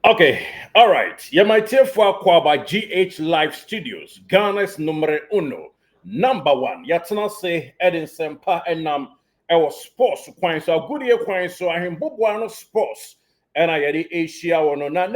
Okay, all right. You might hear for Kwaba GH Live Studios, Ghana's numero uno, number one. Yatana say Edin Sempa and our sports kwan so good year kwan so I him Bobuano sports and I had the Asia one na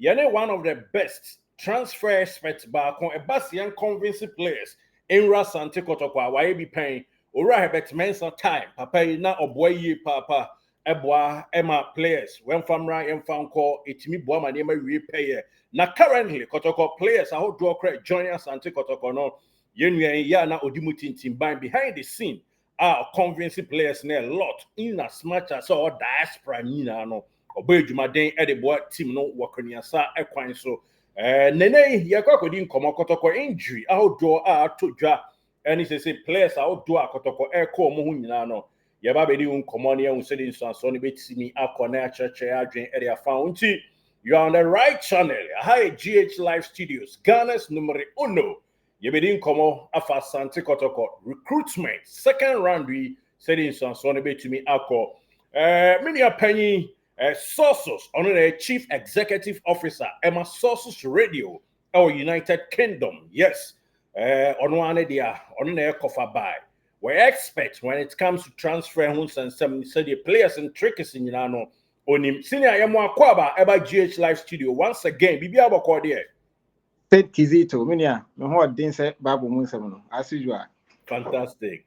yene one of the best transfer experts back on a Bassian convincing players in Asante Kotoko why be paying or I have mensa time papa na oboy papa Eboa Emma players when from right and found call it me boa my name repay. Now currently Kotoko players I hope draw credit join us and take Kotoko no yenu ya na odimutin team behind the scene are convincing players ne a lot in as much as all diaspora nina no obejuma den e de boa team no wakania sa ekwan so nene yakokodi nkomo Kotoko injury I hope draw to dwa and he say players I hope draw Kotoko e ko mo hu nyina no yaba be di unkomo ne un say din so so ne betimi akona acheche adwen e dia found you are on the right channel. Hi GH Live Studios, Ghana's numero uno. You be din komo afa Asante Kotoko recruitment second round we said in so ne betimi akọ many a penny sources on the chief executive officer Emma Sources Radio or United Kingdom. Yes. On one dia on the cover by. We're experts when it comes to transfer homes and some say the players and trickers in Yano. Onim senior Yamwa Kwaba eba GH Live Studio once again. Bibi abako there. Said Kizito, Minia, no more didn't say Babu Musamono, as usual. Fantastic.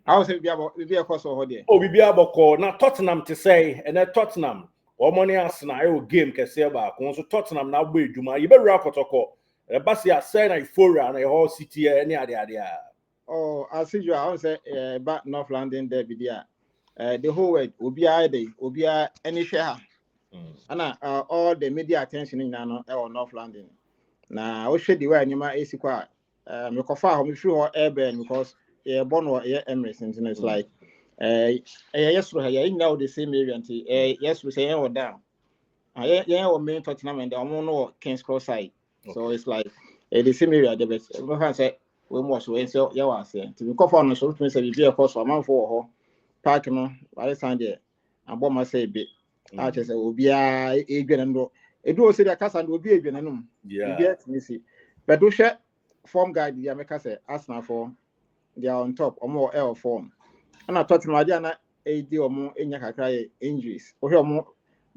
I was be a course of there. Oh, Bibi abako na Tottenham to say, and then Tottenham. Or money Arsenal, I will game can say about so Tottenham now be Juma. You better rock Kotoko. The Basia say na Euphoria and a whole city any idea. Oh, as usual, I was say back North London there be there. The whole world will be any share. And all the media attention in North London. Now, I should the way Nima is quite me kofa home through airburn because born or Emirates and it's like yes we now the same area until yes we say or down. Yeah, or main Tottenham and the no Kings Cross side. So it's like the same area the best. We say we must wait so yeah was saying to be kofa on so to say be a course for man for park no by the time there and bomb say bit. I just say obia egwen do say the casa and obi egwen no. Yeah. But do share form guide the America say Arsenal for they are on top or more L form. And I thought my na AD or more kakra injuries. Or more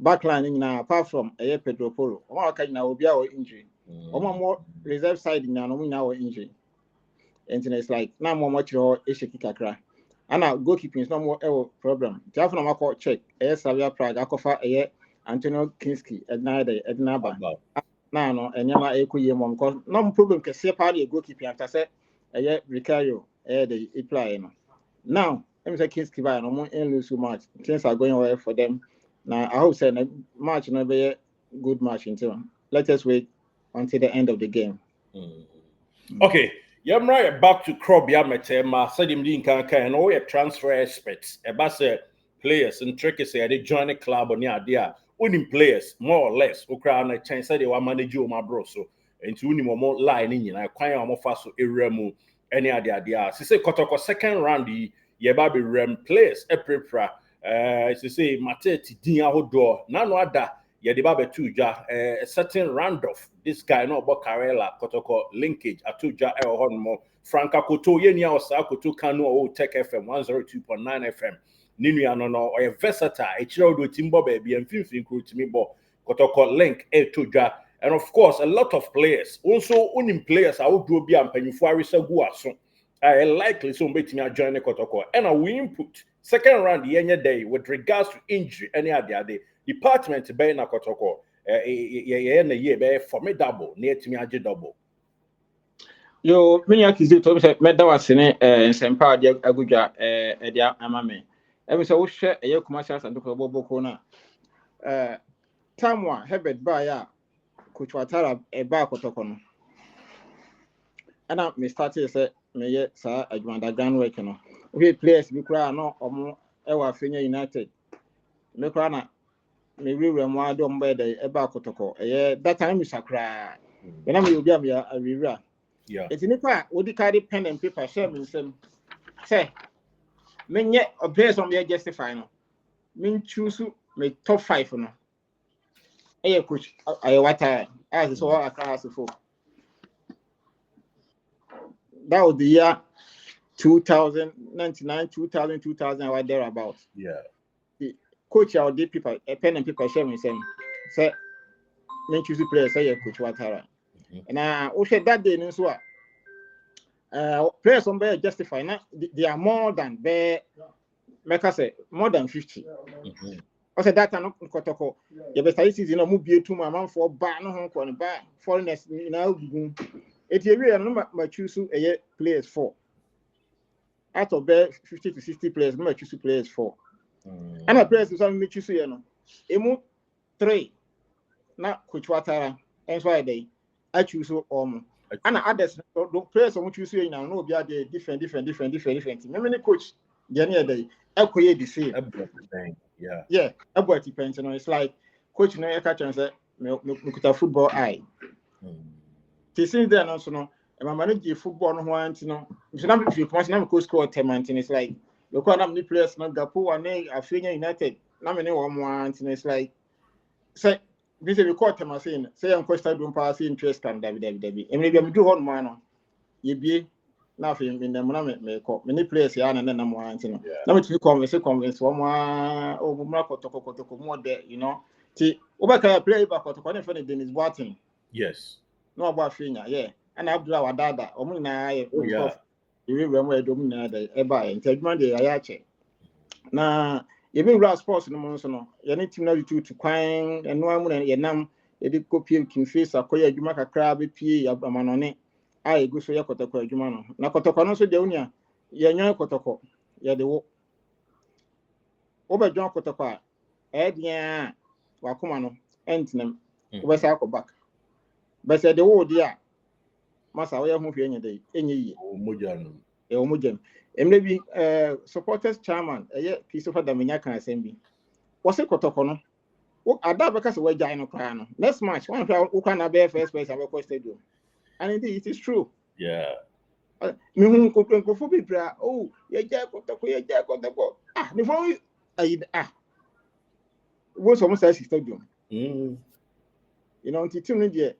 backline now apart from a Pedro Poro. Or can now be our injury. Or more reserve side now our injury. And it's like now more much your issue kakra. And our goalkeeping is no more problem. Just no more check. Savia Prague, Akofa, Antonio Kinski, Ednaba. No, and Yama Eku Yemon, because no problem can see party goalkeeping after say Ricario, the apply. Now, I'm saying Kinski by no more and lose so much. Things are going well for them. Now, I hope say match no be a good match until let us wait until the end of the game. Okay. Yam right back to Krob Yametema, said him didn't can all your transfer experts, about players and trickers say they join the club on the idea. Winning players, more or less, Ukraine chance they were managing my bro. So, and to win more line in, I quite almost fast to Eremu, any idea. She said, Kotoko second round, the Yababi Rem players, a prepra, she say, Mateti Dia Hodor, none other. Yeah, the Babe Tuja, a certain Randolph. This guy no about Karela, Kotoko linkage, Atuja El Honmo, Franca Koto, Yenia or Sakoto Kano or Tech FM 102.9 FM. Ninu no or a versatile, a child with Timbo baby and Fifth crew to me, bo Kotoko link El Tuja. And of course, a lot of players. Also, owning players, I would do be and Penufari Saguaso. I likely so make me join the Kotoko. And I will input second round the end day with regards to injury, any other day. Department be na Kotoko na ye be formidable near to me aje double. Yo many akisi to say me da wasene nsempa ade agudwa dia amame e so wo hwe eye commercial and ko boboko na tamwa Herbert ba ya coach Watara e ba Kotoko no ana me started say me ye sa adwanda grand work no we players bi kura no omo e wa Fenya United me kura na me rewre mo ado mba de e ba Kotoko that time we sakra when am you be am ya rewra yeah it's nipa we di carry pen and paper share me nsem say menye a place on me justify no men choose me top 5 no Hey, coach, I what time? As so I class for. That was the year 2099, 2000, 2000, or thereabouts. Yeah. The coach, our deep people, a pen and paper, share me say, men choose players, say, coach, Watara. And I said that day, in so players on bear justify now, they are more than bear, make us say, more than 50. I said that I'm Kotoko. You better season no move to my man for bar no home corner bar foreigners in our Ogum. It's a real number my choose a players for. Out of bear 50 to 60 players, no choose players for. And a players is on me choose you know. Emu 3. Not Coach Watara. And why they I choose and others the players on which you see now no be are different. Many coach the other day. Equate the same. Yeah, about depends. You know, it's like coach no catch and say me could football eye. Since then also no, my manage football no one you know. So now if you come now go score 10 man it's like you call them the players no Gapo and Afinia United. Now me no one it's like say this is record them saying say I'm question don't pass interest can David. And maybe I'm do one man you be now in the me call many players here and then I'm one you know. Now me to convince one more Kotoko more there you know. See Obaka play back Kotoko for the Dennis Barton. Yes. No about Finya, yeah. And Abdullah Wadada, Omuna, you will wear Domina, the Eba, and Tedman de Ayache. Now, you been grass sports in the Monsono, you need to know to quine and no one and Yanam, you did copy King Face, a Koya Jumaka crab, P. Abamanone. I go so Yakotoko Jumano. Nakotoko, so Jonia, Yan Kotoko, ya the walk. Over John Kotoko, Edia, Wakumano, Entinem, West back. But said the word, yeah. Massa, we have moved any day, any year. Mujam. And maybe supporters chairman, a year piece of Daminakan assembly. Was it Kotokono? What are that because we're Gino Crano? Next match, one who can bear first place of a stadium. And indeed, it is true. Yeah. Me could go for people. Oh, yeah, Kotoko. Ah, the phone was almost a stadium. You know, until 2 minutes.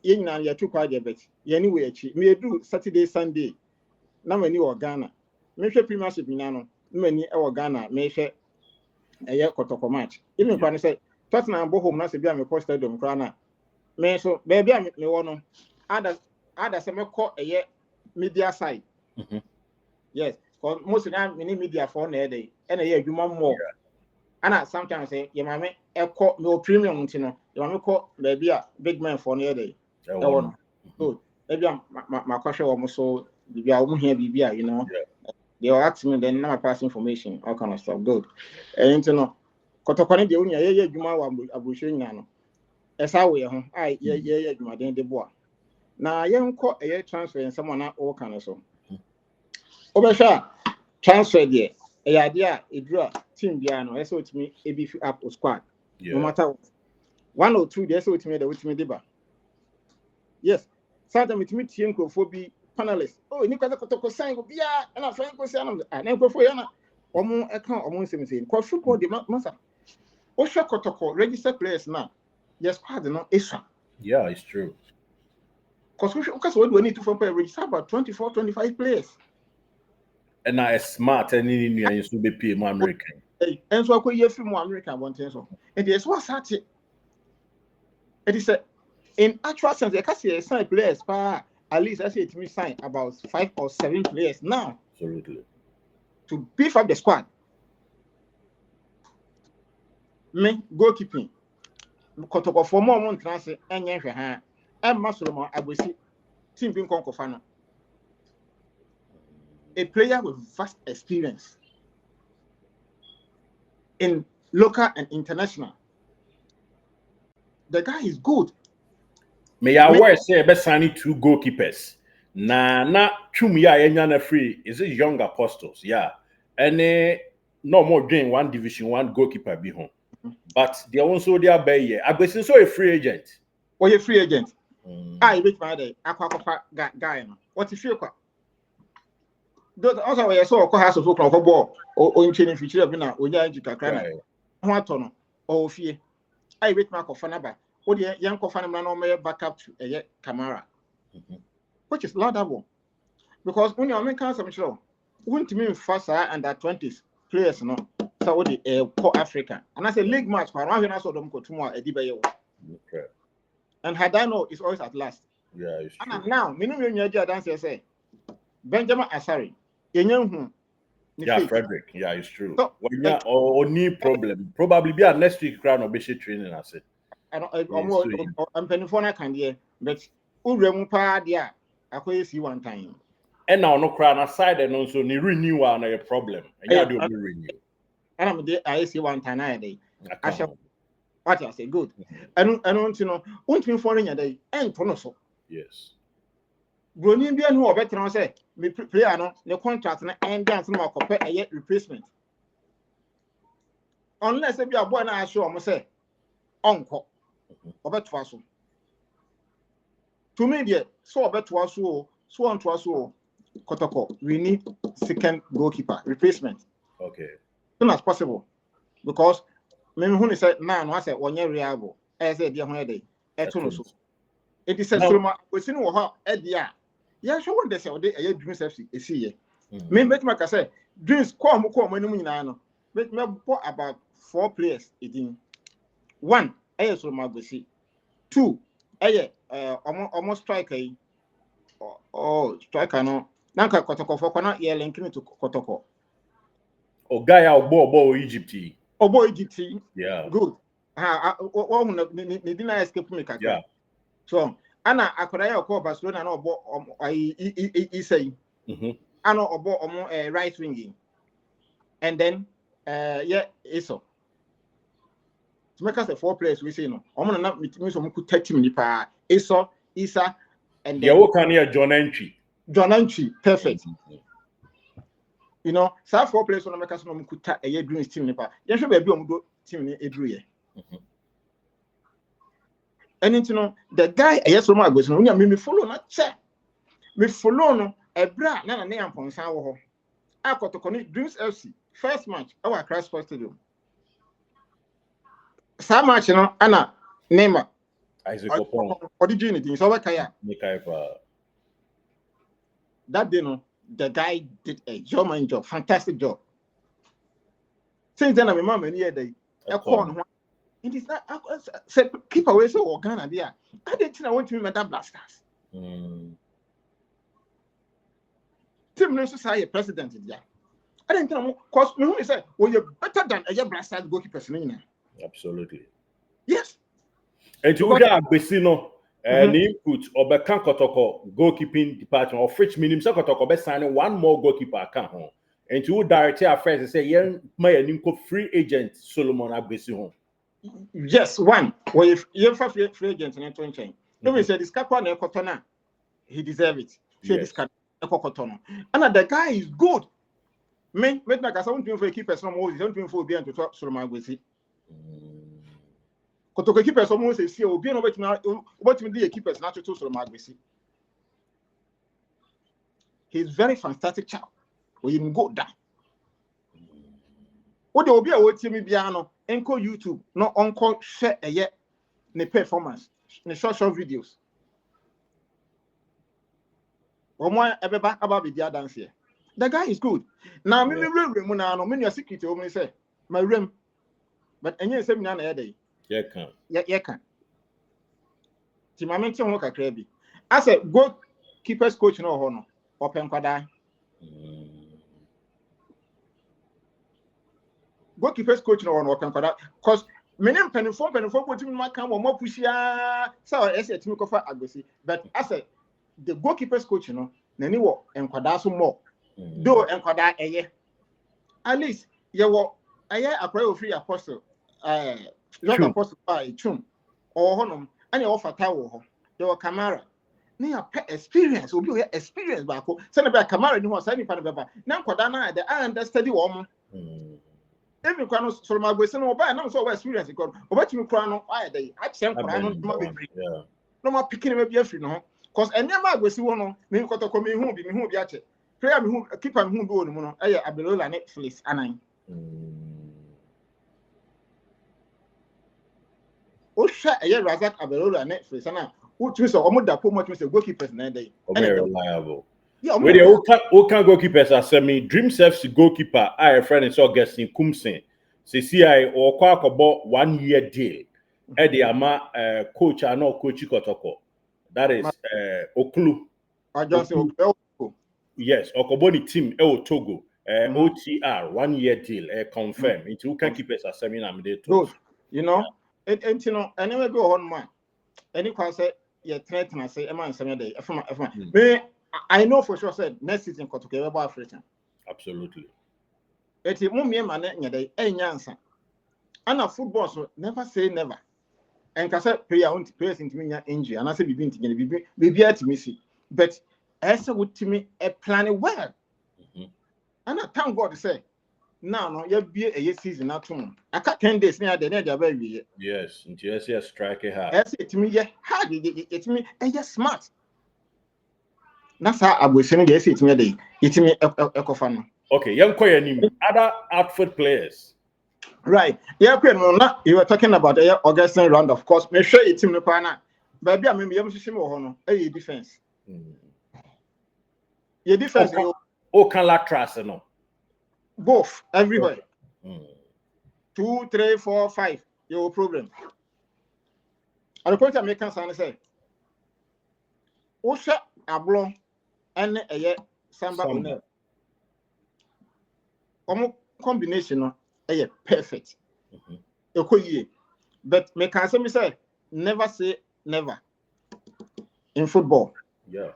Yen ya too quiet bet. Anyway, me do Saturday, Sunday. Na many or Ghana. Me share premiership nano. Many or Ghana. Me share a year Kotoko match. Even when I say Tottenham go home, na se bia me post stadium crana. Me so baby me wono. Ada se me call a year media side. Yes, because most of them many media for na day. And a year you more. And sometimes say your mammy call no premium tino. Your mammy call baby a big man for near day. Good. Maybe my question almost so we are here, you know. They are asking me then now pass information, all kind of stuff. Good. And you know, Kotokoni the only yeah, Juma abushing nano. As how we are, yeah, Juma then the boy. Now, young call a year transfer and someone not all kind of so. Obesha transfer there. A idea, a draw, team piano, so to me, a beef up or squad. No matter 1 or 2 days, so to me, the ultimate deba. Yes, sometimes with me, Tienko panelists. Oh, you got to sign with Bia, and I find Kosian, and then go for Yana, or more account, or more 17. Call football, the master. Osha Kotoko, register players now. Yes, pardon, no, Isha. Yeah, it's true. Because what we need to for register about 24, 25 players. And now it's smart and you should be paying more American. And so I could hear from more American one thing. So, and yes, what's that? It is in actual sense, I can see a sign players, at least I say it me sign about 5 or 7 players now. Absolutely. To beef up the squad. Me goalkeeping. Kotoko for more months transfer and yan and Masoloma Abusi team being Konkofano. A player with vast experience in local and international. The guy is good. May I wear say best signing 2 goalkeepers. Na Chumia Enyana free is it young apostles, yeah. And no more doing 1 division 1 goalkeeper be home. But they also there by here. I guess so a free agent. Or a free agent. I reach my day. Aqua guy. What if you also I saw a house of football or in training future of now, or Yajica Crana. What on or fear. I wait mark of Fanaba. What the young Kofanam no backup to a camera, which is laudable. Because when you make some show, wouldn't mean faster under 20s players, no. So what the poor African. And I say league match, but I saw them go tomorrow a debate. Okay. And Hadano is always at last. Yeah, it's true. And now, minimum your dance say Benjamin Asari, Yenyan. Yeah, Frederick. Yeah, it's true. So, Well, yeah, or knee problem. Probably be at next week crown or basic training. I said. I'm penifona can hear, but Uremupa dia, I see one time. And now no crown aside and also ni renew on a problem. And yeah, do renew. And I'm there, I see one time a day. I shall what I say, good. I don't know, won't be for a day, and Tonoso. Yes. Brunian who are better, say, me player no, the contract and dance more compare a yet replacement. Unless if you are born, I show, I must say, uncle. About Twasso. To me, dear, so about Twasso, so on Twasso, Kotoko, we need second goalkeeper replacement. Okay. As soon as possible. Because, maybe when he said, man, I said, 1 year reliable, as a dear day, at Tonoso. It is a Solomon, we see no at the year. Yeah, sure, one day, a dreams FC, a see. Maybe, like I said, dreams come, make me about 4 players. One, I saw my Bessie. 2, almost striker. Oh, striker no. Nanka Kotoko for cannot hear linking to Kotoko. Oh, guy out bo Egypt. Oh boy, Egypt. Yeah. Good. Didn't escape me. Yeah. So, Anna, I could have called Barcelona no bo I say. Anna or right winging. And then yeah, eso. To make us the 4 players we say no. I'm gonna not meet me so could touch him nipa. Eso, Isa, and then what can hear John Entry? John Entry, perfect. You know, so 4 players on make us no could touch a dreams team nipa. You should be do team ni edru and you know, the guy yes from my goes no me follow na check. Me follow no e bra na na am ponsan wo ho. Akotoko Dreams FC first match our Christ Sports Stadium. Some match no ana Neymar Isaac Opon. What did you need? So what that day no, the guy did a job, fantastic job. Since then, I'm a man here day. It is not said keep away so Ghana there. I didn't think I want to meet that blasters. Team no society president there. I didn't think because me said, well, you're better than a blasters goalkeeper. Absolutely. Yes. And to get Besino input or Bekan Kotoko goalkeeping department or French minimum Kotoko be signing 1 more goalkeeper account home. And to direct our friends and say, yeah, my free agent Solomon Agbesi home. Yes, one. Well, if you're free agent in 2020, we said this Kappa Kotona, he deserves it. Say this Kotona. And the guy is good. Me, like I want to keep some more, don't for being to talk Solomon Agbesi. Kotoko keepers almost say, "Oh, be no what me the keepers not to Solomon Agbesi." He's very fantastic child. We even go down. What will be a what me piano? Enco YouTube, no uncle share a yet the performance, the short videos. Or more ever back about the dance here. The guy is good. Now, me room no many secret only say my room, but any seminar a day. Yeah, can. Timamente on work crabby. I said, go keepers coach no honor, open quada. Go keepers coach no honor, open quada. Because many penny four put in my camp or more pushy. So I said to me, but I said, the goalkeepers coach, you know, Nani walk and quada some more. Do and quada a year. At least, you walk a year a prayer free apostle. Not apostle by chum or honum, and you offer tower. Your camera. Near experience will be experience back. Send about camera in was any part of the now Quadana, the iron study woman. Every crown of Solomon was no bad, no so experience. Because what you crown I day, I sent no more picking maybe a free no. Because any man was one, me Kotoko me who be me who be at it. Prayer me who keep on who do no, I below la Netflix and I. Osha a Razak Abelora Netflix and who so almost the poor much goalkeepers na day. Reliable. Yeah, Where the Oka goalkeepers are semi Dream Surf's goalkeeper, I friend is Augustine Kumsen. CCI or Kwako 1 year deal. Eddie Ama coach I know Coach Kotoko. That is Oklu. I just say Yes, Okoboni team Togo. OTR 1 year deal confirm. Into who can keep us a seminar. Good. You know, you know, anyway go on man. Any say you threaten I say a man some day. I know for sure said next season Kotoko about African. Absolutely. It's a mummy man day, answer. And a football so never say never. And Kasa player on players into me injury, and I say be at me see. But as would to me a plan well. And I thank God to say, no, you'll be a season not too. I can't 10 days near the net, baby. Yes, yes, yes, strike it hard. That's it to me, yeah, hard it's me, and you're smart. That's how I was saying, yes, it's me a day. It's me a coffin. Okay, young Koyanim, other outfit players. Right. Yeah, you were talking about Augustine round, of course. Make sure it's in the corner. But I mean, you have a defense. Your defense, can latras no. Both everywhere. 2, 3, 4, 5. Your problem. At the point I make answer and say, Osha Ablon and a Samba. Combination perfect. But me can say never say never in football. Yeah.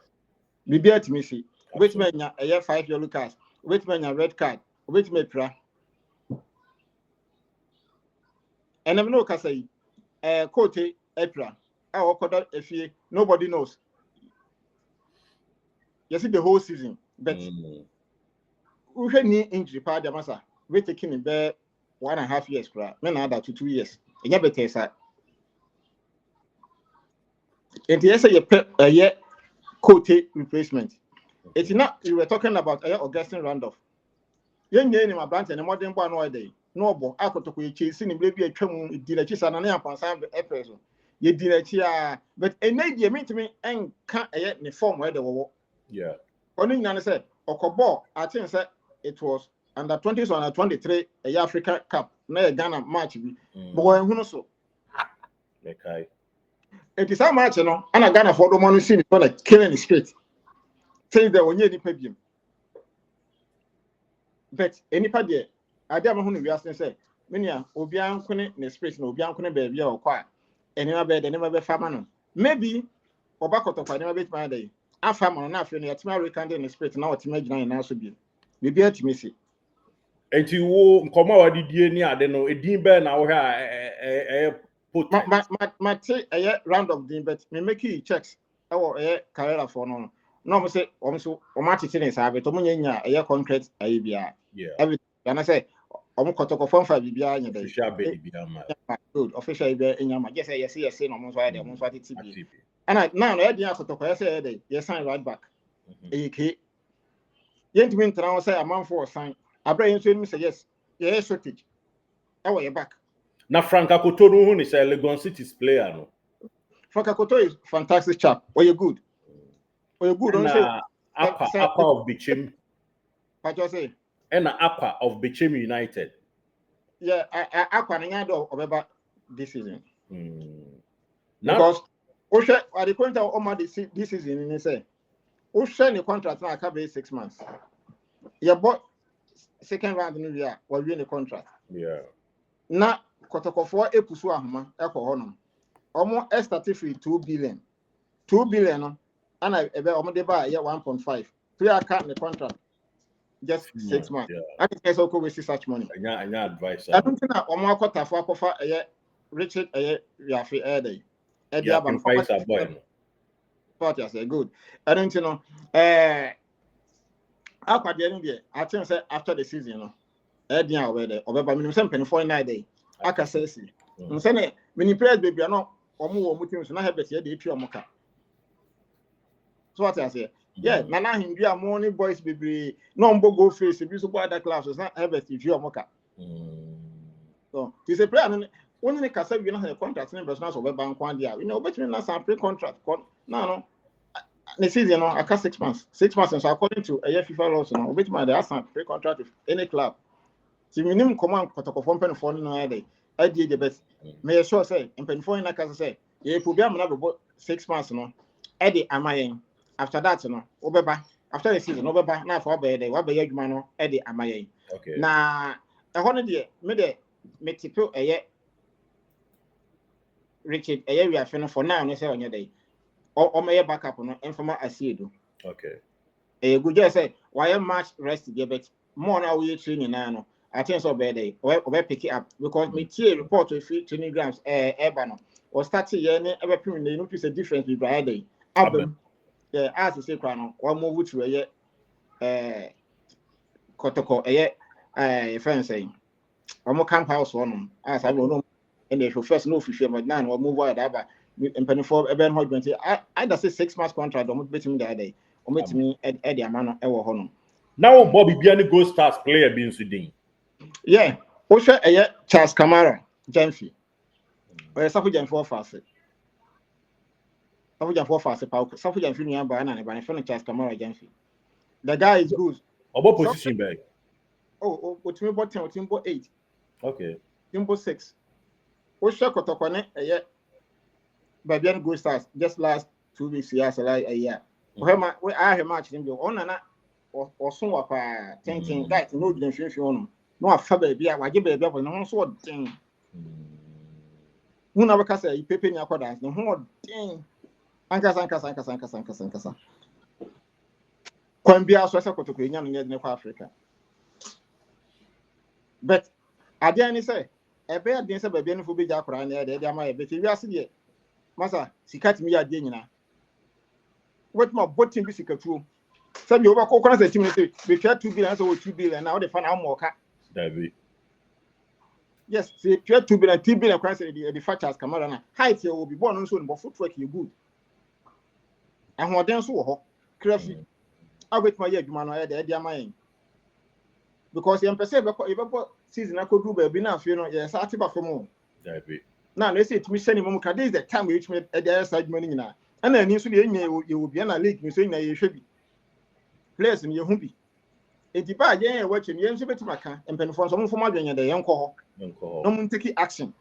Be at me see. Which man a 5 yellow cards, which man a red card, which me pra. And I'm no can say Cote Epra. Our Koda if nobody knows. You see the whole season, but we had knee injury part of massa. We taking in bed 1.5 years, men other to 2 years. And you better say, and yes, a year Cote replacement. It's not you were talking about Augustine Randolph. Young in my branch and a modern one all day. No, but I could talk chasing maybe a chum dilachi and an upon some episode. You dilachi, but a lady mean to me and can't yet in the form where they were. Yeah. Only Nana said, Okobo, I think said it was under 20s or under 23 a Africa Cup. No Ghana match. But who knows so? Okay. It is how much, you know, and I Ghana for the money scene for like killing the street. Say that when you need but anybody, I don't know who we ask and say, Minia, Obian Kune, the space, no Obian Kune baby or quiet, and never bed, and never be famano. Maybe Obako to never bit my day. I found on enough in the American in the spirit now to imagine now should be. Maybe at me see. And you come out with the DNA, I don't know, a dean bear now put my a round of dean, but me make you checks our career for no. No, say, also, Omati is have it, Omunya, a concrete, a every, and I say, Omukotoko from 5 BBI, good official in your yes, yes, almost why they almost wanted to be. And I now the Kotoko, I say, yes, sign right back. A gentleman now say a man for a sign. I bring you to say, yes, shortage. Oh, you're back. Now, Franka Kotono is a Legon City's player. No, Franka Koto is fantastic chap. Oh, you're good. Oh, you're good. Aqua of Bichim. What you say? And Aqua of Bichim United. Yeah, Aqua Ningado of this season. Because Osha at the point of Oma this season, he say, Osha the contract now cover 6 months. You bought second round in the year while we in the contract. Yeah. Now, Kotoko for a pusu ahoma, Echo Honum. Almost estate free 2 billion. 2 billion, and I almost buy 1.5. 3 account the contract. Just 6 months. Yeah. I think that's okay with such money. I advice. I don't think that Omo Kota for Richard Yafi Ede. Yeah, price are boy. Party I say good. I don't know. Aqua the I think say after the season, you know. Edian already. Obeba minimum 7.49 day. Aka say see. Say when you play baby no omo team so na have better dey twa moka. So what I say? Yeah, nana hindua morning boys baby. No mbo go face bi so go other classes na have better twa moka. So, this a player Only the Casa, you know, the contract in business of a bank one year. You know, but you some pre-contract. No. The season, you know, I got 6 months. 6 months, and so according to a year FIFA laws, you know, which man, they have some pre-contract with any club. So, minimum command Kotoko from pen for no day. I did the best. May I sure say, and pen for in like I say, you could be about 6 months, no. Eddie, am I after that, you know, Obeba, after the season, Obeba, now for a day, what be man, Eddie, am I Okay. now, a 100 year, me tipo a year. Richard, a year we are finished for now, no say on your day. Or may backup on informal as you do. Okay. A good just say, why a match rest the but more now we training now. I think so bad day, or pick it up because me tea report to 20 grams ebano or start here ever proving they notice a difference with Friday. Album, as you say, Crown, or move to a year, Kotoko, a year, friend saying, or more camp house one, as I will know, and they should first know for sure, but now or move out ever. And penny for Ben Hodgman, I just say 6 months contract, don't bet me the day, or meet me at Eddie Amano, Ewa Honum. Now, Bobby Biani Gold Stars player being Sudan. Yeah, Osha, a year, Charles Camara, Jenfi, or a Safu Jan 4 facet. Safu Jan 4 facet, Safu Jan Finian Banana, and a friend Charles Camara, Jenfi. The guy is good. What position bag? Oh, what me bought 10 or Timbo 8. Okay. Timbo 6. Osha Kotokone, a year, by Bian Gold Stars, just last 2 weeks, yes, a year. We I have matched him, on and or so up 10 guys, no, didn't finish on. No, a baby, I give baby, but no sort of thing. Who never can say, Pepe Nakodas, no more thing. Ankas. Quambia, so I to Queen in Africa. But I didn't say, a bear didn't say, baby, for big Jack around there, they might be here. Massa, she cut me at dinner. What my bottom be secret true? Some you overcall concept we try 2 billion, so 2 billion, now they find out more. David. Yes, see, 2 billion, 3 billion crowns the factors come out. Height will be born on soon, but footwork you good. And what then so crafty. I wait my year, you man, I had the mind. Because you perceive a season I could do, baby, now, you know, yes, I tip for more. David. Now, they say to me, sending Momuka, this is the time which made at the other side money now. And then you will be in a league, you saying that you should be. Players in your hobby. If you buy a watching, you should be to my car and pen for some for my the young call. No one take action.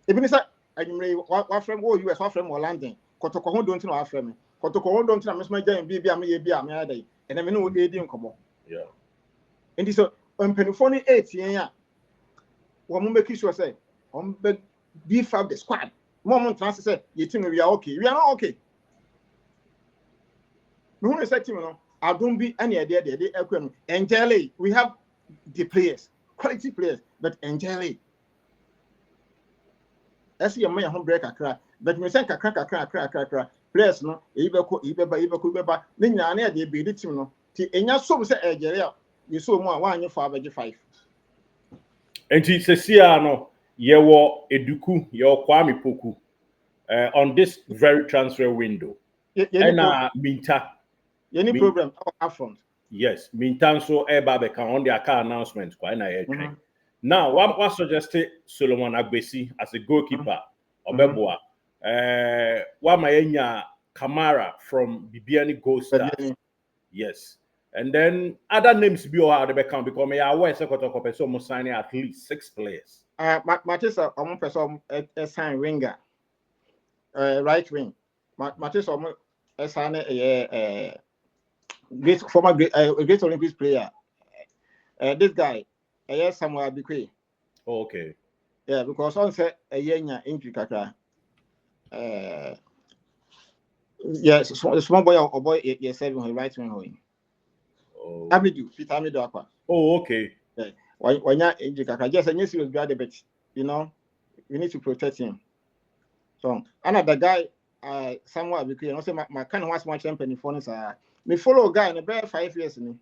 Even if I may what from all US, what from London, Kotoko don't know our friend. Kotoko don't know Miss Major and be a day, and I know they didn't come. Yeah. And this on Penifoni 8 year. One make sure say, on beef up the squad. Moment transfer say, you think we are okay. We are not okay. No one said to me, I don't be any idea they equipment. Angeli, we have the players, quality players, but Angeli. I see a man home break a crack, but we send a crack. Players no, Ibeba, Nina, they be the team no. And your soul say, Angeli, you saw more 1 year for 5. And he says, no, yewo Eduku, your Kwame Poku, on this very transfer window. And Minta. Any program up front? Yes, Mintan so Ebabe can on their car announcement. Quite a Now, what suggested Solomon Agbesi as a goalkeeper, Obeboa, Wamaenya Kamara from Bibiani Gold Stars. Yes. And then other names be all the account because me aware Sekotoko person almost signing at least 6 players. Matisa almost person a sign winger, right wing. Matisa almost a sign great former great Olympics player. This guy, somewhere Bikwe. Oh, okay. Yeah, because on said a year injury kaka. Yes, small boy or boy, yes, 7 right wing. Oh. Peter Amidu Aqua. Oh, okay. Yeah. When you're injured, just a new serious grad, but you know, we need to protect him. So, another guy, somewhere because you know, say my kind of wants my champion for us. Me follow a guy in about 5 years. We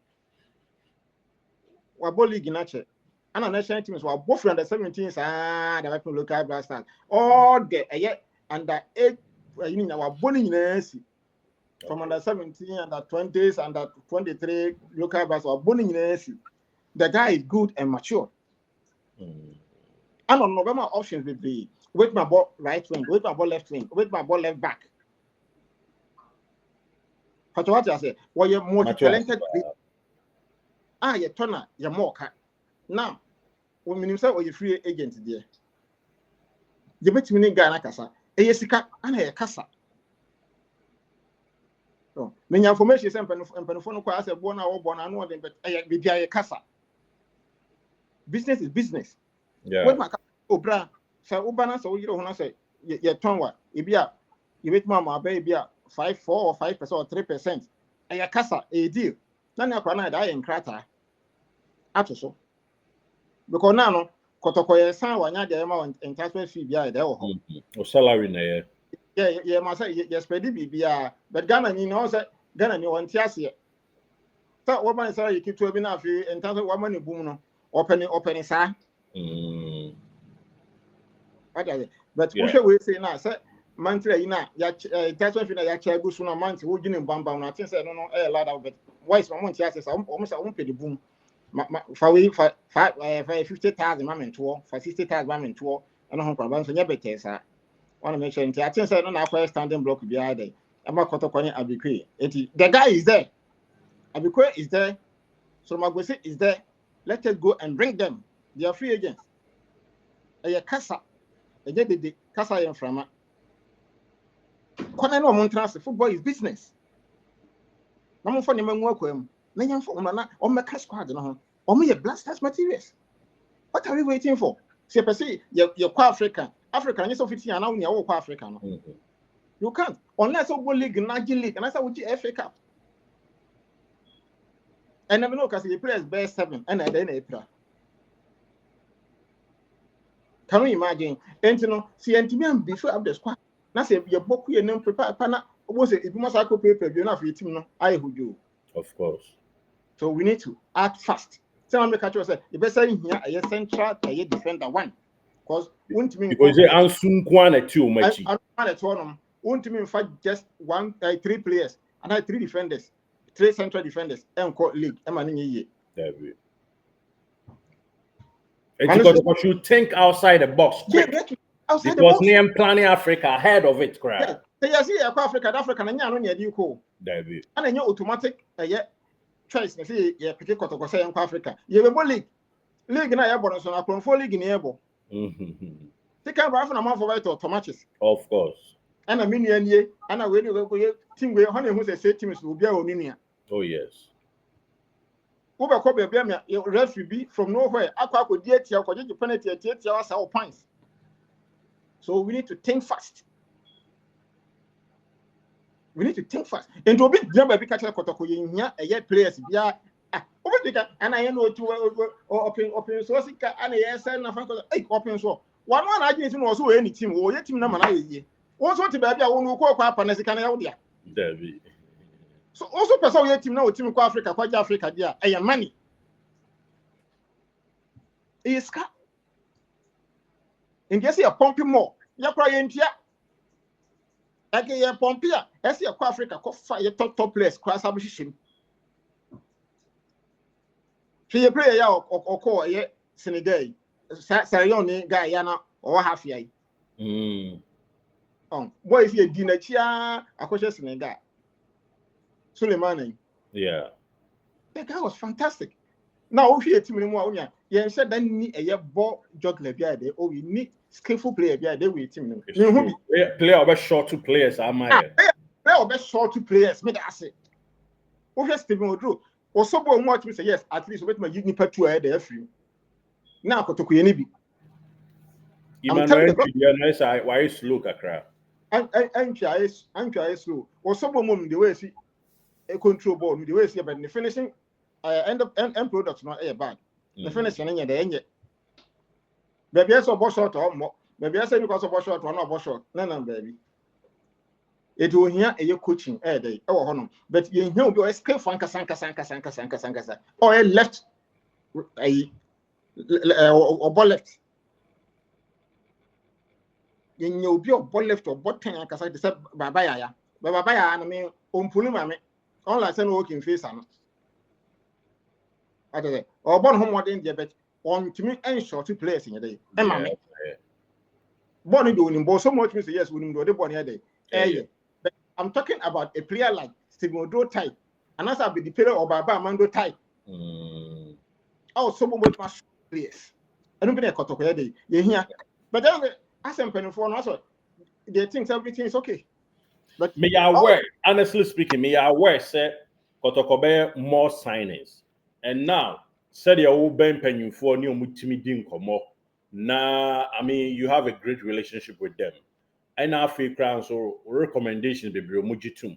both league in nature. And our national teams were both under 17s. The weapon local blasters. All the under 8. You know, our bowling from under 17, under 20s, under 23 local blasters were bowling. The guy is good and mature. And on November options will be with my ball right wing, with my ball left wing, with my ball left back. What I say? Well, you're multi-talented. You're turner, you're more cat. Now, when you say, you're free agent there, you bet me in Ghana Casa, a yesika, and a casa. So, many information and Penophone class a born or born, I know them, but a casa. Business is business. Yeah. With my Obra, so Ubana, so you don't say, you're turn what? You bet Mamma, baby, 5, 4 or 5% or 3%. A casa, a deal. None of Canada, I am crater. Atoso. Because now, Kotoko, son, one year, amount and transfer fee behind there. Or salary, na Yeah, must say, yes, BBR, but Ghana, you know, Ghana, you want Tiasia. So, what man say, you keep to a enough and transfer one money boom, opening, sir. But who shall we say now, sir? Monthly, you know, that's one thing that I go soon a month, who didn't bump on. I think I don't know a lot of it. Why is my month? Yes, almost I won't pay the boom. For 50,000 mammy tour, for 60,000 mammy tour, and a home problem. So, never sir. Want to make sure I think I don't have standing block behind it. I'm a Kotoko Abikwe. The guy is there. Abikwe is there. So Magwese is there. Let us go and bring them. They are free agents. A casa. A day casa in Frama. Konano Montrans, football is business. No for them work with him. Name for Mana or my cash squad. Or me a blasters materials. What are we waiting for? See, per se, you're quite African. African is officially and now you're all African. You can't unless a league, Nagi League, and that's how you FA Cup. And I know because the players best 7 and then April. Can you imagine? And you know, see, and before of the squad. Now say your book your name prepare pana was it if you must have paper, you're not for your team. No, I who do. Of course. So we need to act fast. Someone make a say the best in here a central a defender one. Because they Ansun Kwana too much. Won't mean fight just 3 players and I 3 defenders, 3 central defenders, and call league. Because you should think outside the box. Outside the box. Because planning Africa ahead of it, crap. You see, Africa, and you're not you call. And then you automatic choice. You see, you pick Kotoko say in Africa. You have a league. League in a bonus on a control league in the able. They can't run a month for it automatic. Of course. And a million year, and I will team where 100 who say teams will be our Ninia. Oh, yes. Over Kobe, referee be from nowhere. I could get your penalty at our points. So we need to think fast. We need to think fast. And to be never be catching Kotoko in here, a year players, yeah. And I know to open source and a yes, and open so. One I didn't know also any team or your team number. Also to be a one who call up and as a can out there. So also person your team now, Team Africa, quite Africa, yeah, and money. Is cut. And guess you're pumping more. You're crying here. Again, you're pumping. As you're Africa, fire top players, cross abolition. So you play or call a Senegal, Sarione, Guyana, or half year. Boy, if you're dinner, a question Senegal. Suleimani. Yeah. That guy was fantastic. Now, if you're a team anymore, you said that need a ball juggler there, or we need skillful player there, they will team. Player over short 2 players, am I? Player over short 2 players, made I say. Over Stephen Odro. Or someone watch me say, yes, at least with my unique two ahead there for you. Now, Kotoko Yenibi. I'm telling you, why is slow, Kakra? I'm slow. Or someone the way see a control ball, the way see about the finishing end products not a bad. The finishing in the end. Maybe I saw boss short or more. Maybe I say because of boss short or not boss short. No, baby. It will hear a coaching day or honor, but you know, you escape Sanka, or a left or ball left. You be a ball left or bottom, because I said, Babaya, I mean, Pulumame, all I said, working face. I say, or born home in India, but on to me, any short 2 players in a day. Born doing ball so much say yes, we do the born here. But I'm talking about a player like Stephen Odo type, and as I be the player of Baba Mando type. Oh, so much players. I don't think Kotoko here. You hear? But then as I'm penning for also, they think everything is okay. But me aware, honestly speaking, me aware say Kotoko be more signings, and now said you will be penning for new mutimi din komo. Nah, I mean you have a great relationship with them. And I feel crowns or recommendations be mujitum.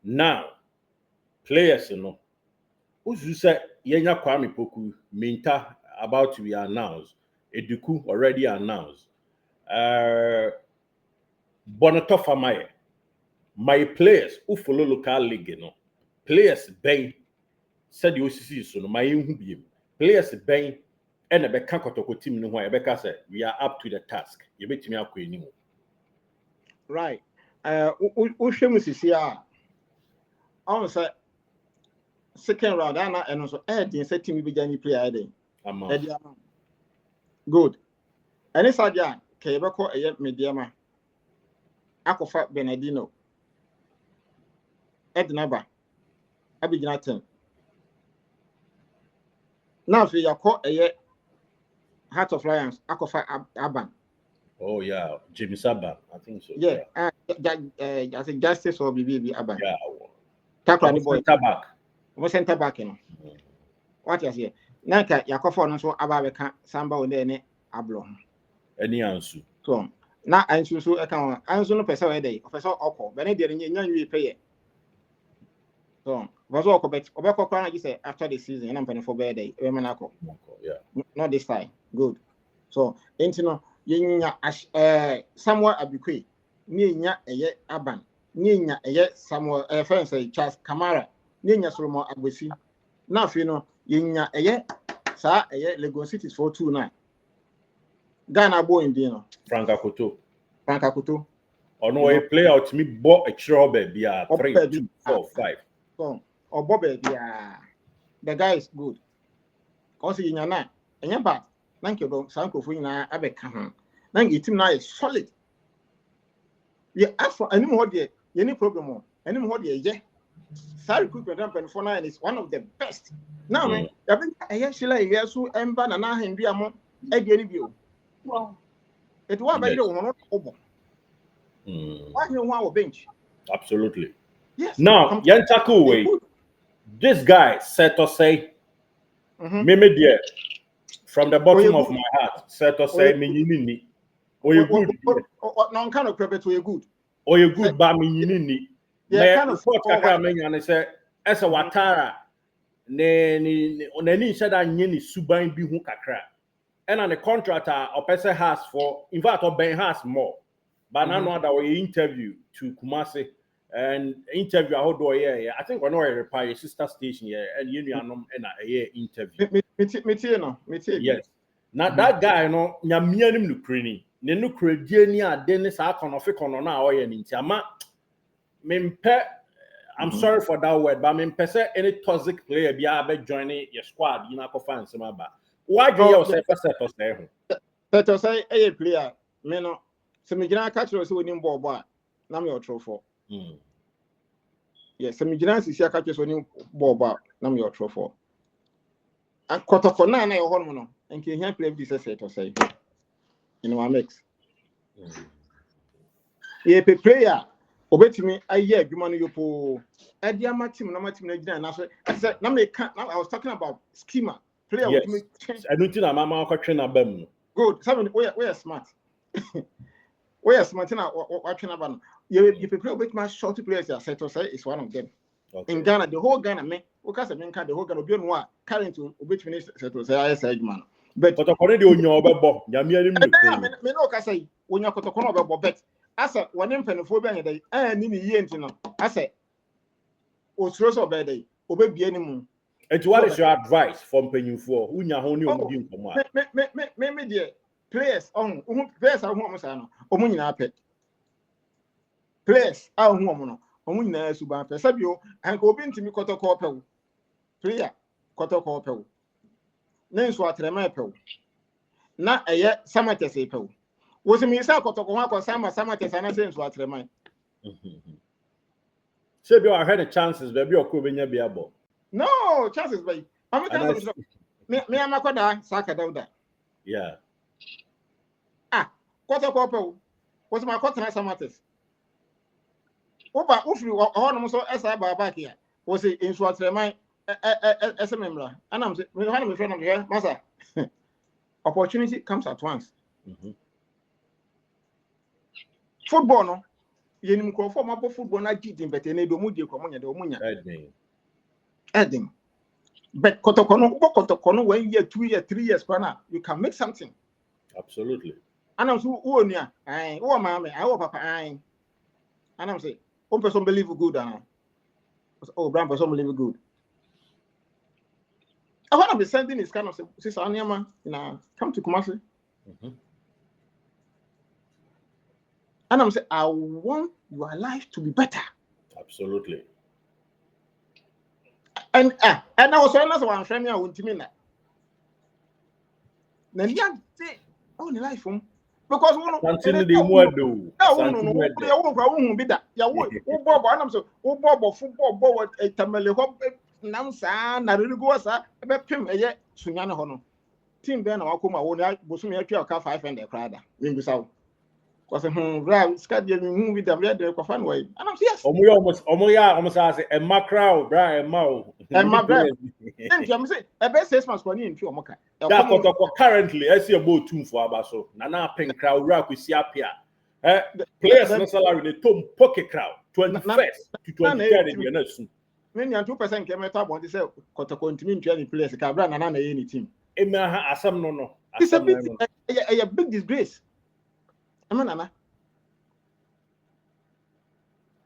Now, players, you know, who say Yenya Kwame Poku Minta about to be announced, Eduku already announced. Bonato Famaye, my players who follow local league, you know, players bay said the OCC so no my beam. Players bay and a Beka Kotoko team no why Beka said we are up to the task. You bet me up anymore. Right. Ushemus here. I say second round, and also Eddie said team be Jenny player. Good. And it's again, Kebako a mediama. Akofa Benedino. Ednaba. Abidinatin. Now, if you call a Heart of Lions, Akofa Aban. Oh yeah, Jimmy Saba, I think so. Yeah, I think Justice or BB Aban. Yeah. Tackle boy. Back. What center back in? What is here? Naka Yakofa no so Ababeka Samba on the Ablo. Any answer? So now I so account. I also no person a day. Professor Oko. Benedict you pay. So was Oko bet Obeko Kwana you say after the season and I'm paying for birthday. Remanako. Yeah. Not this time. Good. So intino yinya somewhere abikwe. Ninya eye aban. Ninya eye Samuel friend say Charles Kamara. Ninya Solomon Agbesi. Now you know yinya eye sa eye Lagos City 429. Ghana boy in Dino. Franka Koto. Or no, a player out to me bought a trouble be a 3, 2, 4, 5. So or Bobby the guy is good. Cause in your night. And your bad. Thank you, Sanko for na Abeka. Thank you, team now is solid. You ask for any more there, any problem, any more there, yeah. Sorry, quick and for 9 is one of the best. Now, man, I think I actually hear so ember and I and be among again view. Well, it was by you not over. Why you want bench? Absolutely. Yes. Now, Yantaku way. This guy said to say, Mimi dear, from the bottom of my heart, said to say, me or you good. No kind of credit to you good. Or you good, but me yeah, kind of and I said, as a Watara, ne said I need Subain be who kakra. And on the contractor, or person has for, in fact, or Ben has more. But I know that we interview to Kumasi and interview how do I think we know a reply sister station here and you know and a interview. Yes. Now that guy, you know, Yamianim Nukrini, Nenukredenia, Dennis Akonoficono now or Yama. I'm sorry for that word, but any toxic player be able joining your squad, you know, find some about. Why do you say Peter say a player, Meno, Semigina catcher is winning ball, Nam your trophy. Yes, Semigina is here catches winning ball, Nam your trophy. And Kotoko na your hormone, and can you play this set or say, you know, I mix. Ye player, obey me, I hear you money you pull. Ediama team, no team, I said, I was talking about schema. Player yes. I don't think I'm a good. Seven, we are smart. We are smart now. Watching about you prepare with my short players. I said to say is one of them. Okay. In Ghana, the whole Ghana man, because the whole Ghana be on what carrying to which finish said to say I said man. But already on your bubble, Yamian. Me no can say when you're to come about bet. I said one infant for being a day and in the year to I said, oh, so bad day, obey be any moon. And what is your advice from Penny for who you only me dear players on players are home sana omunyina pet players are home no omunyina suban pet sabio and go bin timi Kotoko pew player Kotoko pew na nso atrema pew na eye samates pew Was me say Kotoko sama tesana sense what remind. So you had the chances, baby, or Kubenya Biabo. No chances, baby. I'm telling me am akoda saka dauda. Yeah. Kotoko was my cotton samates. Oba ufri on so esa baba here. Was it in what remind as a member? And I'm saying, my friend of here, Massa. Opportunity comes at once. Football, no. You can form up football, not cheating, but any do mudi common, the munya. Adding. But Kotokono, 1 year, 2 years, 3 years, you can make something. Absolutely. And I'm so, oh, yeah, oh, mammy, I hope papa, and I'm saying, one person believe good, oh, brown person believe good. I want to be sending this kind of sister Anyama, come to Kumasi. And I'm saying, I want your life to be better. Absolutely. And I was honest one friend, I won't mean that. Then yeah, oh, the life because one continue the word do. No, be that. Yeah, who Bob, and I'm so, Bob, football, a Tamale Hop, Namsa, Narugosa, about Pim, a yet, Sunyana Hono. Team Ben or Kuma, when I was me a 500 crowd. Ring South. Was a scheduling with the red fun way. And I'm yes. Almost as a macro, Brian Mao. And my brother, I'm saying, a best 6 months for you in Fiomoka. Currently, I see a boat tune for Abaso. Nana Pink crowd, rock with Siapia. Players, no salary, the Tom Pocket crowd, 21st to 23rd. Many and 2% came at up on this Kotoko to mean any players, Cabran and any team. It's a big disgrace. Amanana.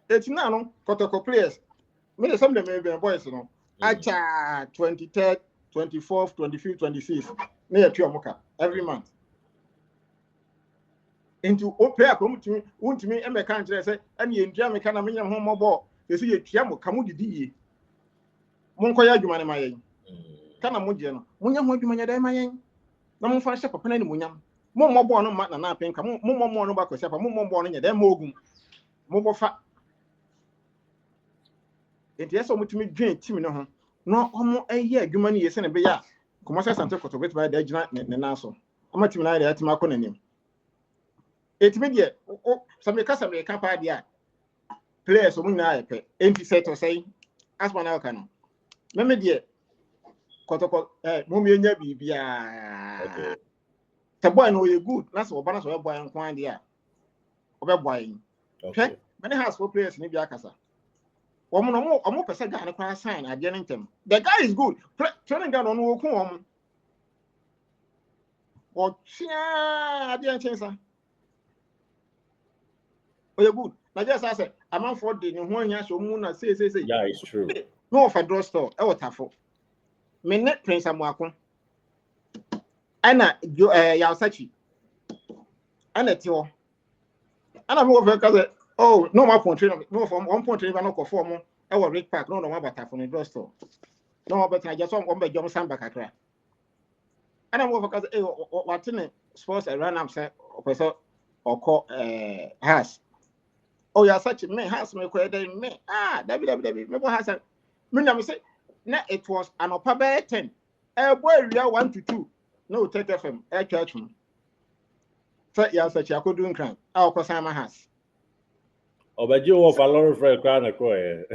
It's now Kotoko players. Maybe some of them may be boys, you know. Acha 23rd, 24th, 25th, 26th. Near Tuamoka every month. Into Opera come to me, and my country say, and you enjoy me kind of home mobile. They say, Tiamo, Kamudi D. Monkoya, you man, my Kana Mujiano, Munyam, what you man, my no more fast up upon any Munyam. More born on Matna napping, more no back, more born in them Ogum. Mobile fat. It is so much to me, drink, Timino. No, almost a year, you money is in a bear. Commercial Santa Kotoko by the Giant Naso. I'm not even at Marcon name. It's media. Some because of a camp idea. Players who I pay. Empty set or say, as one alcano. Remember, dear Kotoko, Mummy and Yabi, yeah. The boy know you're good. That's what Banas were buying quite dear. Over buying. Okay, many house for players in Ibiakasa. Woman, I'm more percent and a sign at Jennington. The guy is good. Turning down on Wokum. Or, yeah, dear Chancellor. Oh, you're good. Now, just as I said, I'm on for the one year so moon and say, yeah, it's true. No, for drugstore, I was tough. Minute Prince Amwakon. Anna, Yasachi. Anna Tio. Anna move because, oh, no more point, no from 1.3 no conform. Our Rick Park, no matter from the drugstore. No, but I just want one by John Sambaka. And I'm over because what's in it? Sports I ran upset or call has. Oh, you're such a man, has me quite me. WWW, maybe has a minimum say, it was an upper 10. A boy, we are 1 to 2. No, take FM, a church. So, you're such a good doing crime. Our Cosama has. Oh, but you of a lot of friend crown a coy.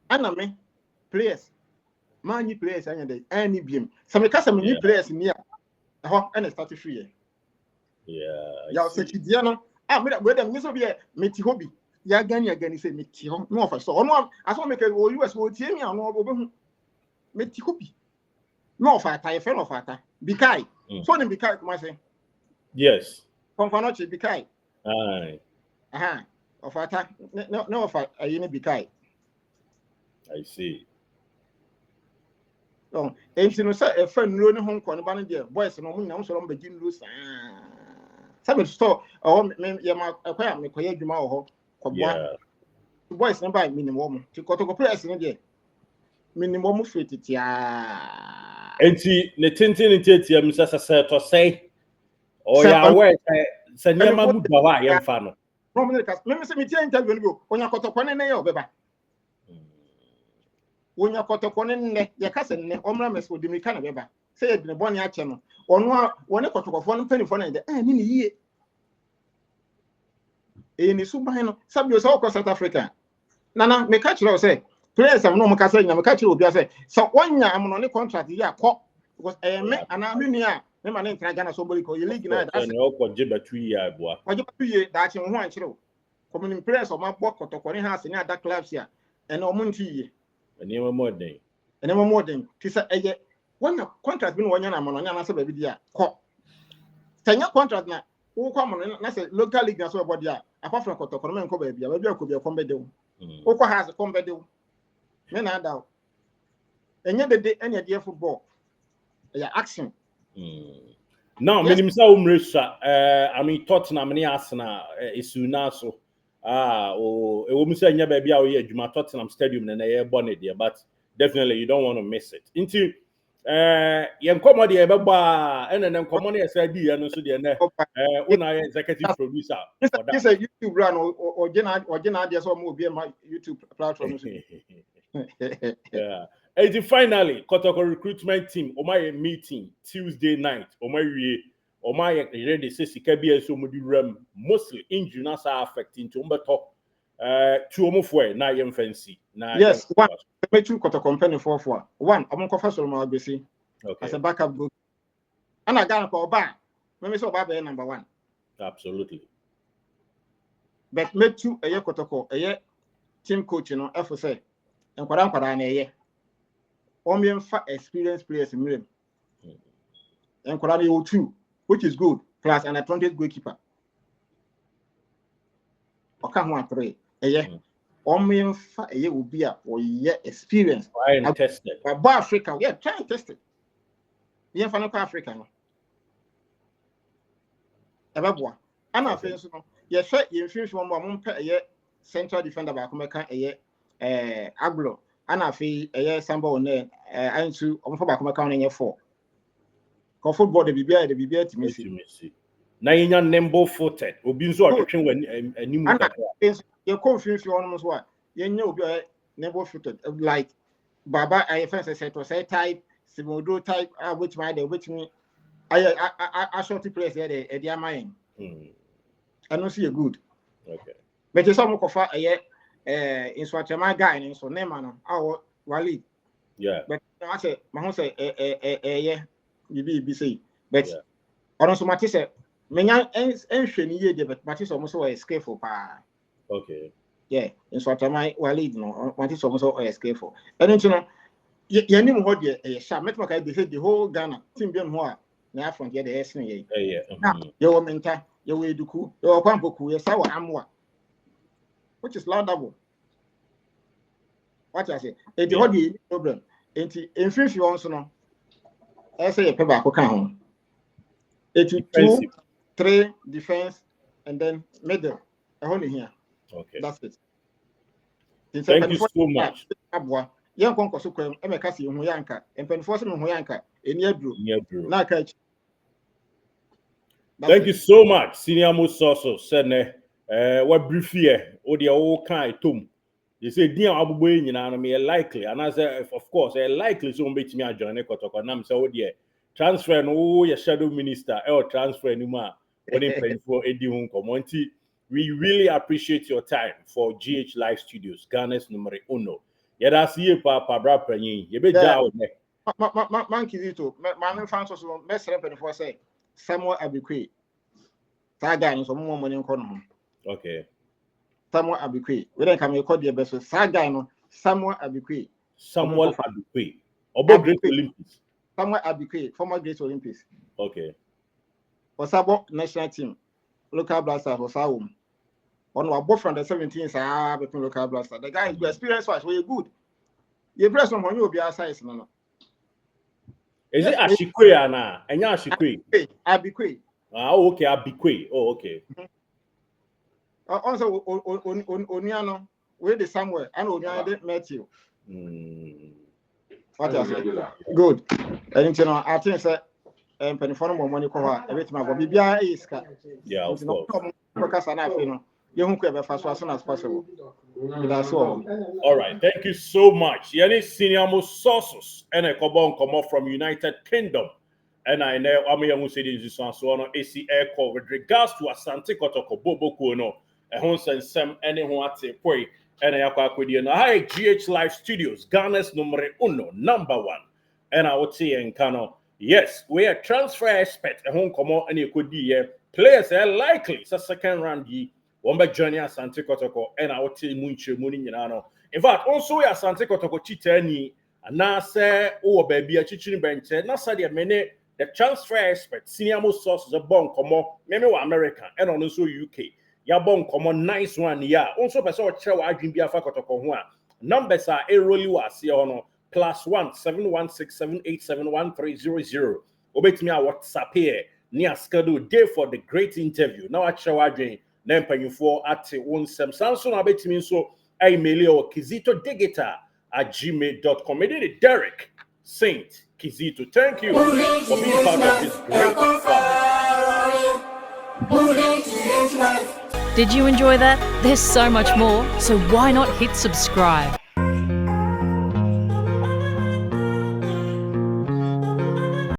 Anna me, players. Many players, any beam. Some custom new players near. And it started free. Yeah. Y'all say, Diana. With them, this will be a Meti hobby. Yagani again, say Meti, no for so. No, I saw make a US will tear me on over Meti hobby. No fata, a friend of fata. Bikai. So then Bikai, come I say. Yes. Confanochi Bikai. Aye. Aha. Of fata. No, of a unit Bikai. I see. Oh, and you know, sir, a friend running home, Cornabana, dear boys, and no so long begin loose. Some store or acquire me quiet Juma Yeah. Boys never minimum to Kotoko press in a minimum fit it. Yeah. And see, the tintin in Titia, Mrs. Asset or say, Oh yeah, where say nyama mu ba wa ye mfa no. No me ka me say me tie interview no go onya kotoko ne ye obeba. Onya kotoko ne ye ka se ne omra meso de mi ka na beba. Say ye de boni ache no. Ono a woni kotokofo no penifo na de ni ne yie. Ni suban no sabi o say o South Africa. Nana me ka kire o say players am no mo ka say nya me ka kire obi say so wonya am no ne contract ye akọ because me ana me nia me ma ne ntra Ghana so boli ko ye league na da. No ko je batu yi aboa. Oje batu yi da che ho an kire o. Community players o ma bọ kotoko ne ha se ne ada clubs ya. Ene o mo nti yi. Ene mo den. Ene mo den. Ti say eye wonya contract bi no wonya na mo no nya na say ba bi dia kọ. Tanya contract na wo kwa mo na say local league na so body a apart from kotoko no men ko ba bia ba bia ko bia ko mbede wo. Wo kwa ha se ko mbede wo. Me na ada wo. Enye de enya de football. Yeah, action. Now, yes. Minimum umresa. I mean, Tottenham ni Arsenal isu na so. It will say nya baby awo ye Juma Tottenham Stadium na ye born there, but definitely you don't want to miss it. Into yen komo de be ba enen komo na say di no so de na una executive producer. This a YouTube run or gena there so mo be my YouTube platform. Yeah. And finally, Kotoko recruitment team, Omaye meeting Tuesday night, Omaye ready say Sikabi so mudi mostly injury na sa affecting to umbeto two omofwe na yem fancy. Yes, one me two Kotoko company for one amon ko fa so ma gbesi. Okay. As a backup good. And I got for ba. Me so ba be number 1. Absolutely. But me two Kotoko team coach no efo say enkwara na eye. Fa experienced players in Miram. And Korani 2, which is good, plus an advantage goalkeeper. Oka 3. Fa will be a or experience. I tested. But Africa, yeah, try and test it. The Infano Africa. Ababwa. And I feel so. Yes, sir, you finish one more central defender by Comeka, Aglo. And I feel sambo ne ansu omfo ba kuma kan 4 ko football the bibia to me na yinya nimble footed obi nso atwetwe animu kakra you confuse you on so ye nya obi nimble footed like baba I fancy say to say type simodo type which me I short place here the dia mine and no see good okay but you some ko fa in Swatema guy and so name man our Wali. Yeah. But I say my home say yeah, you be say. But on so much say menya enhwe ye de but much almost so skillful pa. Okay. Yeah, in Swatema Wali no much almost so skillful. And you know ye nim ho de sha met maka dey say the whole Ghana team bien ho a na front ye dey sen ye. Yeah. Ye wo menta, ye wo eduku, ye wo kwampoku, ye sawa amwa. Which is laudable. What I say? It's the problem. In 50 also no. I say a paper can. 82, 3 defense, and then middle. Only here. Okay. That's it. Thank you so much. Young conquer so quick. I'm a cassie in Huyanka, and Penforce in Huyanka, in Yabru. Now catch. Thank you so much, Senior Musoso. Said what briefly, or the old kind tomb. They say, dear Abubuy, you know, me likely, and I say, of course, likely so make me a join a Kotoko. Nam so dear transfer no your shadow minister or transfer no more. When in paying for Eddie Hunko. We really appreciate your time for GH Live Studios, Ghana's number 1. Yeah, that's here, Papa Brapenny. You be down there. Monkey Zito, my fans also mess up and for say, Samuel Abikwe. Sagan, some more money in Conham. Okay. Samuel Abikwe. We don't come record the best. Sagan, Samuel Abikwe. Samuel Abikwe. About Great Olympics. Samuel Abikwe, former Great Olympics. Okay. For Sabo national team, local blaster for Sawum. On our both from the 17s, between local blaster. The guy is good, experience wise, very good. You press on when you will be outside. No. Is it Ashikwe Anna? And Ashikwe? Abikwe. Okay, Abikwe. Oh, okay. Also, Oniano, where the somewhere, and Oniano met you. What else? Good. And you know, I think that mpanimfoɔ no mmɔ mmɔne kɔ hɔ a ɛbɛtumi abɔ biribiara ɛyɛ sika. Yeah, of course. Kɔkasa na afei no yɛhu kɔ ɛbɛfa so as soon as possible. All right, thank you so much. Yani senior most sources and a cobon come up from United Kingdom. And I know I'm young say this one so on AC air call with regards to Asante Kotoko Bobo Kuno, a hons and Sam anyone at a point. And I have hi GH Live Studios, Ghana's number one. And I would say in Kano, yes, we are transfer expert at home come on and you could be players are likely it's a second round ye. One by Johnny Asante Kotoko and our team Munche Muninano. In fact, also we are Asante Kotoko Chitani, and now say, oh, baby, a chicken bench, now say the minute the transfer expert, senior most sources of bone come on, maybe American and also UK. Ya bon come nice one, yeah. Also, person or chair, I dream be a Kotoko one. Numbers are a rolly was here on +1 716 787 1300. Obey me our WhatsApp here. Near schedule day for the great interview. Now I shall again. Then pay you for at 17 Samsung. I bet me so. Email or Kizito Digita at gmail.com. It is Derek Saint Kizito. Thank you for being part of this great family. Did you enjoy that? There's so much more, so why not hit subscribe?